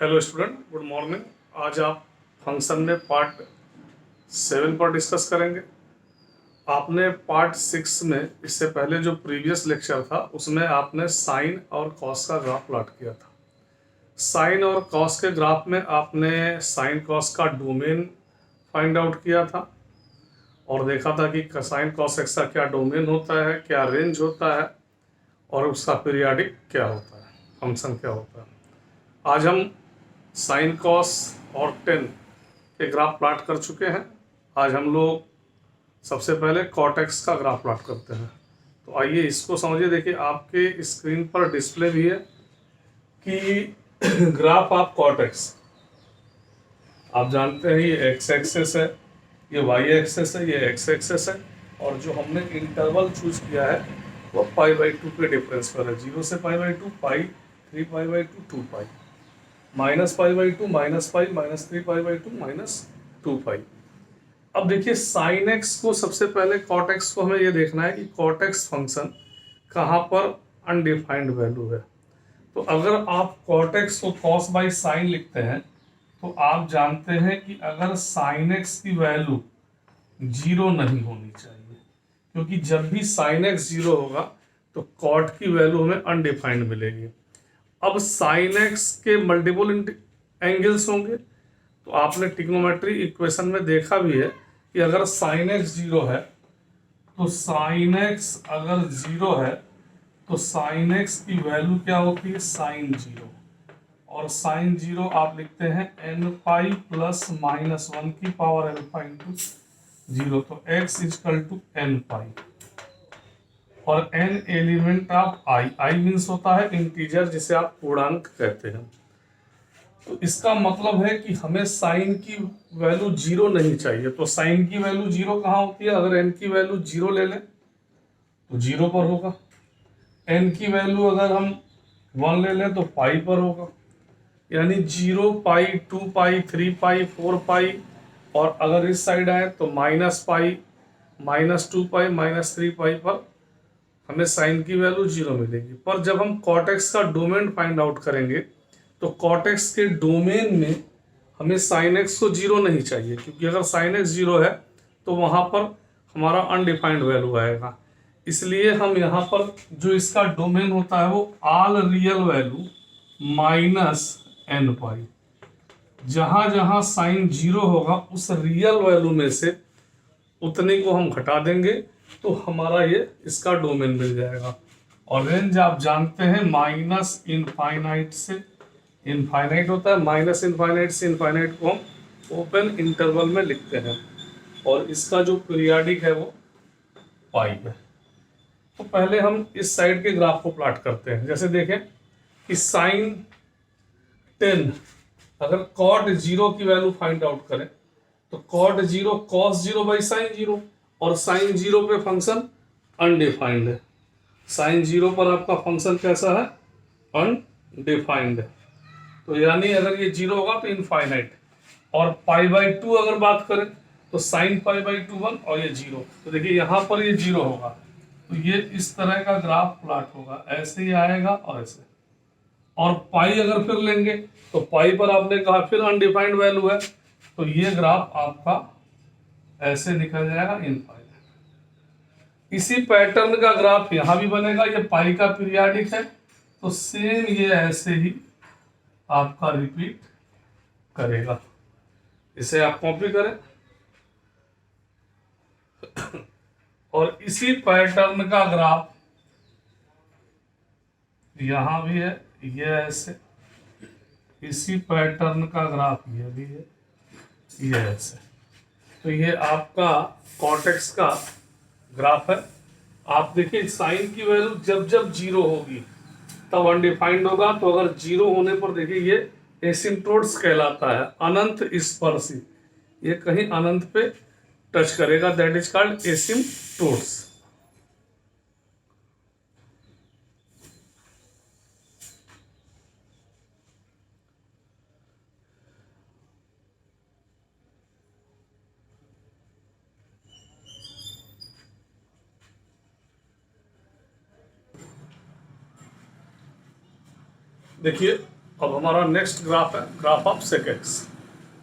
Hello student, good morning. आज आप function में पार्ट 7 पर डिस्कस करेंगे। आपने पार्ट 6 में इससे पहले जो प्रीवियस लेक्चर था उसमें आपने साइन और कॉस का ग्राफ प्लॉट किया था। साइन और कॉस के ग्राफ में आपने साइन कॉस का डोमेन फाइंड आउट किया था और देखा था कि साइन कॉस एक्स का क्या डोमेन होता है, क्या रेंज होता है और उसका पीरियाडिक क्या होता है, फंक्शन क्या होता है। आज हम साइन कॉस और टेन के ग्राफ प्लॉट कर चुके हैं। आज हम लोग सबसे पहले कॉट एक्स का ग्राफ प्लॉट करते हैं। तो आइए इसको समझिए। देखिए आपके स्क्रीन पर डिस्प्ले भी है कि ग्राफ ऑफ कॉट एक्स। आप जानते हैं ये एक्स एक्सेस है, ये वाई एक्सेस है, ये एक्स एक्सेस है और जो हमने इंटरवल चूज किया है वो पाई/2 के डिफरेंस पर है। 0 से पाई/2, पाई, 3 पाई/2, 2 पाई, -पाई/2, -पाई, -3 पाई/2, -2 पाई। अब देखिए साइन एक्स को सबसे पहले कॉट एक्स को हमें ये देखना है कि कॉट एक्स फंक्शन कहाँ पर अनडिफाइंड वैल्यू है। तो अगर आप कॉट एक्स को कॉस बाई साइन लिखते हैं तो आप जानते हैं कि अगर साइन एक्स की वैल्यू 0 नहीं होनी चाहिए, क्योंकि जब भी साइन एक्स 0 होगा तो कॉट की वैल्यू हमें अनडिफाइंड मिलेगी। अब साइन एक्स के मल्टीपल एंगल्स होंगे, तो आपने ट्रिग्नोमेट्री इक्वेशन में देखा भी है कि अगर साइन एक्स 0 है तो साइन एक्स अगर 0 है तो साइन एक्स की वैल्यू क्या होती है, साइन 0। और साइन 0 आप लिखते हैं n पाई प्लस -1 की पावर अल्फा इंटू 0। तो x इजकल टू n पाई और n element of i means होता है इंटीजर, जिसे आप पूर्णांक कहते हैं। तो इसका मतलब है कि हमें साइन की वैल्यू 0 नहीं चाहिए। तो साइन की वैल्यू 0 कहाँ होती है, अगर n की वैल्यू 0 ले लें तो 0 पर होगा। n की वैल्यू अगर हम 1 ले लें तो पाई पर होगा, यानी 0 पाई, 2 पाई, 3 पाई, 4 पाई। और अगर इस साइड आए तो -पाई, -2 पाई, -3 पाई पर हमें साइन की वैल्यू 0 मिलेगी। पर जब हम कॉट एक्स का डोमेन फाइंड आउट करेंगे तो कॉट एक्स के डोमेन में हमें साइन एक्स को 0 नहीं चाहिए, क्योंकि अगर साइन एक्स 0 है तो वहां पर हमारा अनडिफाइंड वैल्यू आएगा। इसलिए हम यहाँ पर जो इसका डोमेन होता है वो ऑल रियल वैल्यू -n पाई, जहां जहां साइन 0 होगा उस रियल वैल्यू में से उतने को हम घटा देंगे तो हमारा ये इसका डोमेन मिल जाएगा। और रेंज आप जानते हैं माइनस इनफाइनाइट से इनफाइनाइट होता है, माइनस इनफाइनाइट से इनफाइनाइट को हम ओपन इंटरवल में लिखते हैं और इसका जो पीरियाडिक है वो पाई है। तो पहले हम इस साइड के ग्राफ को प्लॉट करते हैं। जैसे देखें कि साइन 10 अगर कॉट 0 की वैल्यू फाइंड आउट करें तो कॉट 0 कॉस 0 बाई साइन 0, और साइन 0 पे फंक्शन अनडिफाइंड है। साइन 0 पर आपका फंक्शन कैसा है, अनडिफाइंड है। तो यानी अगर ये 0 होगा तो इनफाइनाइट। और पाई/2 अगर बात करें तो साइन पाई/2 1 और ये 0। तो देखिए यहाँ पर ये 0 होगा तो ये इस तरह का ग्राफ प्लॉट होगा, ऐसे ही आएगा और ऐसे। और पाई अगर फिर लेंगे तो पाई पर आपने कहा फिर अनडिफाइंड वैल्यू है, तो ये ग्राफ आपका ऐसे निकल जाएगा इनफाइनाइट। इसी पैटर्न का ग्राफ यहां भी बनेगा, ये पाई का पीरियाडिक है तो सेम ये ऐसे ही आपका रिपीट करेगा। इसे आप कॉपी करें और इसी पैटर्न का ग्राफ यहां भी है, ये ऐसे। इसी पैटर्न का ग्राफ ये भी है, ये ऐसे। तो ये आपका कॉट एक्स का ग्राफ है। आप देखिए साइन की वैल्यू जब जब 0 होगी तब अनडिफाइंड होगा। तो अगर 0 होने पर देखिए ये एसिम्प्टोट्स कहलाता है, अनंत स्पर्शी। ये कहीं अनंत पे टच करेगा, दैट इज कॉल्ड एसिम्प्टोट्स। देखिए अब हमारा नेक्स्ट ग्राफ है ग्राफ ऑफ सेक एक्स।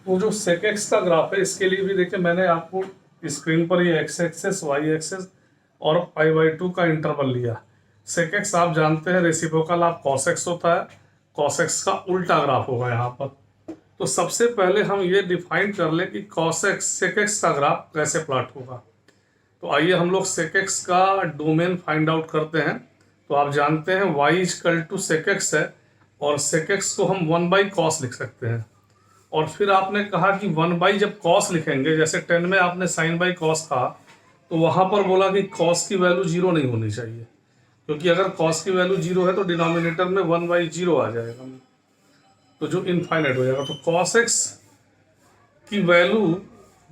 तो जो सेक एक्स का ग्राफ है इसके लिए भी देखिए मैंने आपको स्क्रीन पर ये एक्स एक्सेस वाई एक्सेस और पाई/2 का इंटरवल लिया। सेक एक्स आप जानते हैं रेसिप्रोकल ऑफ कॉस एक्स होता है, कॉस एक्स का उल्टा ग्राफ होगा यहाँ पर। तो सबसे पहले हम ये डिफाइन कर लें कि कॉस एक्स सेक एक्स का ग्राफ कैसे प्लॉट होगा। तो आइए हम लोग सेक एक्स का डोमेन फाइंड आउट करते हैं। तो आप जानते हैं y equal to sec x है और सेक एक्स को हम 1/cos लिख सकते हैं। और फिर आपने कहा कि 1/ जब cos लिखेंगे, जैसे 10 में आपने sin/cos कहा, तो वहां पर बोला कि cos की वैल्यू 0 नहीं होनी चाहिए, क्योंकि अगर cos की वैल्यू 0 है तो डिनोमिनेटर में 1/0 आ जाएगा, तो जो इनफाइनाइट हो जाएगा। तो cos x की वैल्यू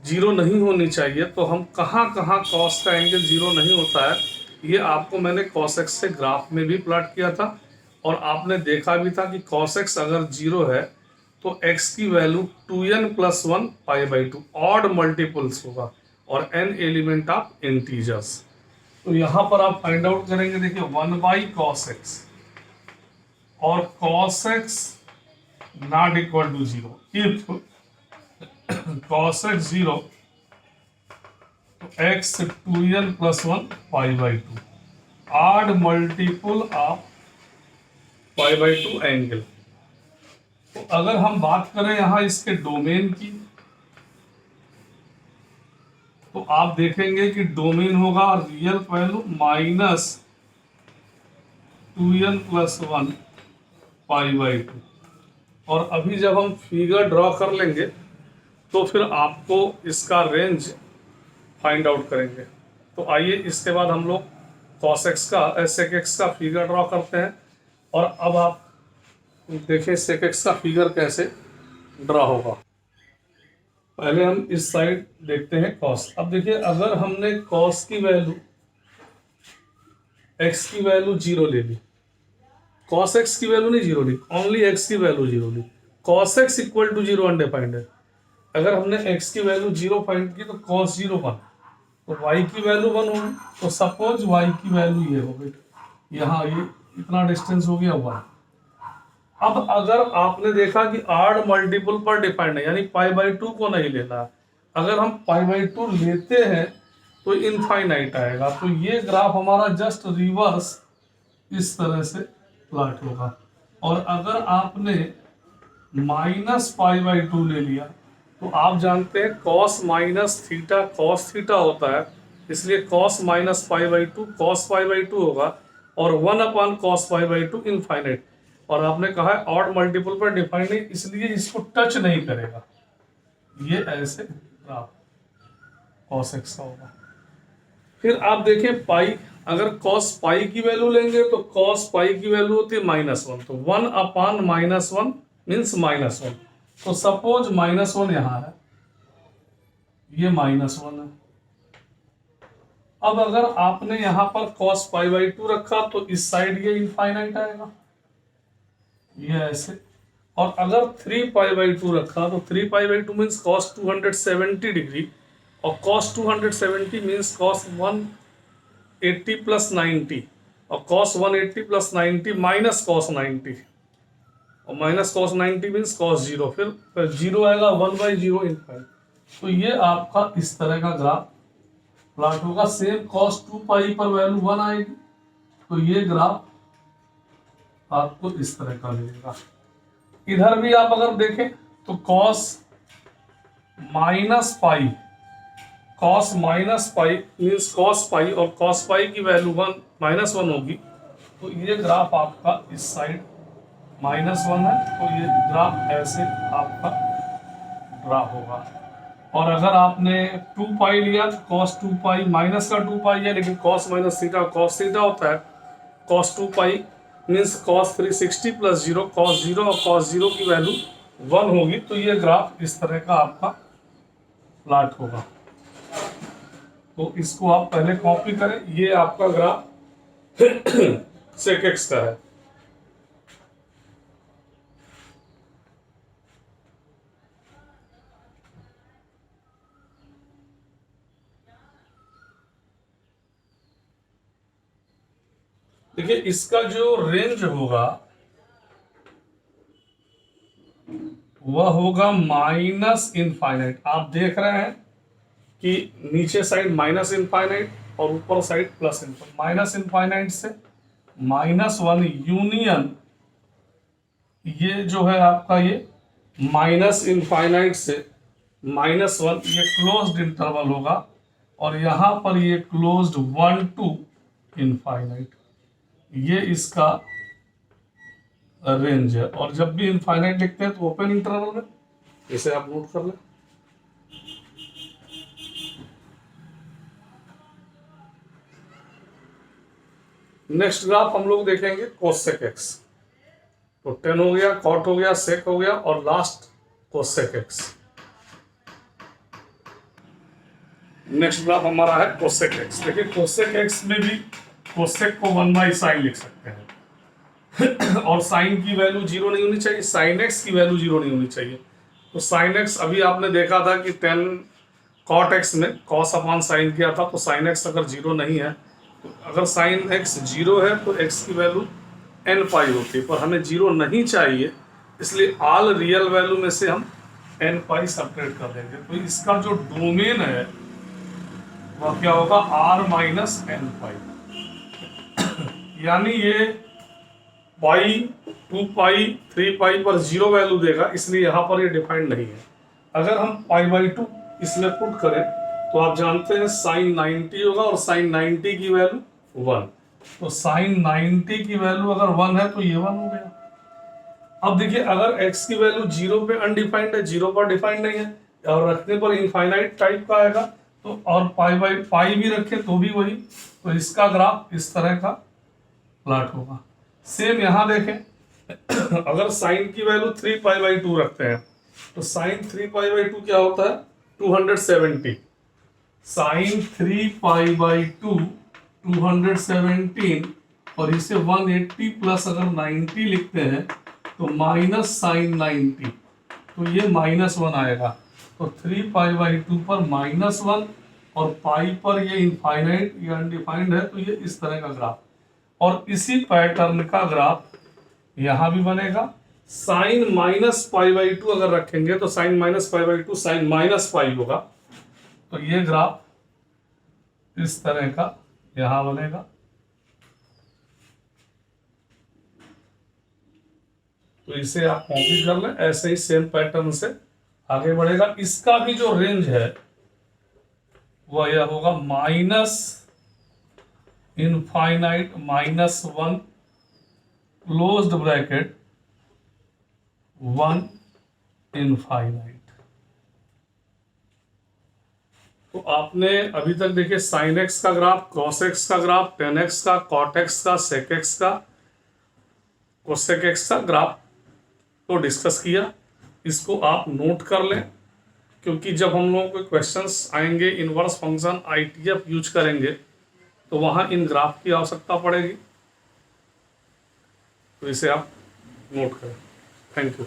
0 नहीं होनी चाहिए। तो हम कहाँ कहाँ cos का एंगल 0 नहीं होता है, ये आपको मैंने cos x से ग्राफ में भी प्लॉट किया था और आपने देखा भी था कि cos x अगर 0 है तो x की वैल्यू 2n + 1 π/2 ऑड मल्टीपल्स होगा और n एलिमेंट ऑफ इंटीजर्स। तो यहाँ पर आप फाइंड आउट करेंगे, देखिए 1/cos x और cos x not equal to 0। If cos x 0 तो x 2n + 1 π/2 odd multiple of π/2 angle. तो अगर हम बात करें यहाँ इसके डोमेन की, तो आप देखेंगे कि डोमेन होगा रियल वैल्यू -2n + 1 π/2। और अभी जब हम फिगर ड्रॉ कर लेंगे तो फिर आपको इसका रेंज फाइंड आउट करेंगे। तो आइए इसके बाद हम लोग cos x का sec x का फिगर ड्रॉ करते हैं। और अब आप देखें sec x का फिगर कैसे ड्रॉ होगा। पहले हम इस साइड देखते हैं cos। अब देखिए अगर हमने cos की वैल्यू x की वैल्यू 0 ले ली, cos x की वैल्यू नहीं 0 ली, ओनली x की वैल्यू 0 ली, cos x = 0 अनडिफाइंड है। अगर हमने x की वैल्यू 0 फाइंड की तो cos 0 1, तो y की वैल्यू 1 होगी। तो सपोज y की वैल्यू ये हो गई, यहाँ ये इतना डिस्टेंस हो गया 1। अब अगर आपने देखा कि ऑड मल्टीपल पर डिपेंड है, यानी π/2 को नहीं लेना, अगर हम π/2 लेते हैं तो इनफाइनाइट आएगा। तो ये ग्राफ हमारा जस्ट रिवर्स इस तरह से प्लॉट होगा। और अगर आपने -π/2 ले लिया तो आप जानते हैं cos -θ cos थीटा होता है, इसलिए cos -π/2 cos π/2 होगा और 1/cos π/2 इनफाइनाइट। और आपने कहा है ऑड मल्टीपल पर डिफाइंड है, इसलिए इसको टच नहीं करेगा। ये ऐसे ग्राफ cos x का होगा। फिर आप देखें पाई, अगर cos पाई की वैल्यू लेंगे तो cos पाई की वैल्यू होती है -1, तो 1/-1 मीन्स -1। तो सपोज -1 यहां है, ये -1 है। अब अगर आपने यहां पर cos π/2 रखा तो इस साइड ये इनफाइनाइट आएगा, ये ऐसे। और अगर 3π/2 रखा तो 3π/2 मीन्स cos 270 डिग्री, और cos 270 मीन्स cos 180 + 90, और cos 180 + 90 माइनस cos 90, और माइनस cos 90 मीन्स cos 0, फिर 0 आएगा 1/0 इनफाइनाइट। तो ये आपका इस तरह का ग्राफ प्लॉट होगा। सेम cos 2π पर वैल्यू 1 आएगी, तो ये ग्राफ आपको इस तरह का मिलेगा। इधर भी आप अगर देखें तो cos -π मीन्स cos पाई, और cos पाई की वैल्यू -1 होगी, तो ये ग्राफ आपका इस साइड -1 है। तो ये ग्राफ ऐसे आपका ड्रा होगा। और अगर आपने 2π लिया तो cos 2π माइनस का 2π है, लेकिन cos -θ cos थीटा होता है। cos 2π मीन्स cos 360 + 0 cos 0, और cos 0 की वैल्यू 1 होगी। तो ये ग्राफ इस तरह का आपका प्लॉट होगा। तो इसको आप पहले कॉपी करें, ये आपका ग्राफ सेक एक्स का है। देखिए इसका जो रेंज होगा वह होगा माइनस इनफाइनाइट। आप देख रहे हैं कि नीचे साइड माइनस इनफाइनाइट और ऊपर side plus infinite. Minus infinite से -1 यूनियन, ये जो है आपका ये माइनस इनफाइनाइट से -1, ये क्लोज्ड इंटरवल होगा, और यहां पर ये क्लोज्ड 1 टू इनफाइनाइट, ये इसका रेंज है। और जब भी इनफाइनाइट लिखते हैं तो ओपन इंटरवल में, इसे आप नोट कर लें। नेक्स्ट ग्राफ हम लोग देखेंगे कोसेक एक्स। तो टेन हो गया, कॉट हो गया, सेक हो गया, और last cosec x. Next graph हमारा है कोसेक एक्स। देखिए कोसेक एक्स में भी कोसेक को 1/sin लिख सकते हैं और साइन की वैल्यू 0 नहीं होनी चाहिए, साइन एक्स की वैल्यू 0 नहीं होनी चाहिए। तो साइन एक्स अभी आपने देखा था कि 10 कॉट एक्स में कॉस अपॉन साइन किया था, तो साइन एक्स अगर 0 नहीं है, तो अगर साइन एक्स 0 है तो एक्स की वैल्यू n पाई होती है, पर हमें 0 नहीं चाहिए, इसलिए ऑल रियल वैल्यू में से हम n पाई सब्ट्रैक्ट कर देंगे। तो इसका जो डोमेन है वह क्या होगा, r माइनस एन पाई। यानी ये पाई, 2 पाई, 3 पाई पर 0 वैल्यू देगा, इसलिए यहाँ पर ये डिफाइंड नहीं है। अगर हम π/2 इसमें पुट करें तो आप जानते हैं साइन 90 होगा, और साइन 90 की वैल्यू 1। तो साइन 90 की वैल्यू अगर 1 है तो ये 1 हो गया। अब देखिए अगर x की वैल्यू 0 पे अनडिफाइंड है, 0 पर डिफाइंड नहीं है, और रखने पर इनफाइनाइट टाइप का आएगा, तो और पाई भी रखें तो भी वही। तो इसका ग्राफ इस तरह का प्लॉट होगा। सेम यहां देखें अगर साइन की वैल्यू 3π/2 रखते हैं तो साइन 3π/2 क्या होता है, 270। साइन 3π/2 217, और इसे 180 प्लस अगर 90 लिखते हैं तो माइनस साइन 90, तो ये -1 आएगा। तो 3π/2 पर -1 और पाई पर ये इनफाइनाइट, ये अनडिफाइंड है, तो ये इस तरह का ग्राफ। और इसी पैटर्न का ग्राफ यहां भी बनेगा। साइन -π/2 अगर रखेंगे तो साइन -π/2 साइन -पाई होगा, तो ये ग्राफ इस तरह का यहां बनेगा। तो इसे आप कॉपी कर लें, ऐसे ही सेम पैटर्न से आगे बढ़ेगा। इसका भी जो रेंज है वह यह होगा minus infinite -1 closed bracket 1 infinite. तो आपने अभी तक देखिए साइन एक्स का ग्राफ, कॉस एक्स का ग्राफ, टेन एक्स का, कॉट एक्स का, सेक एक्स का, कोसेक एक्स का ग्राफ तो डिस्कस किया। इसको आप नोट कर लें, क्योंकि जब हम लोगों को क्वेश्चंस आएंगे इनवर्स फंक्शन ITF यूज करेंगे तो वहां इन ग्राफ की आवश्यकता पड़ेगी। तो इसे आप नोट करें। Thank you.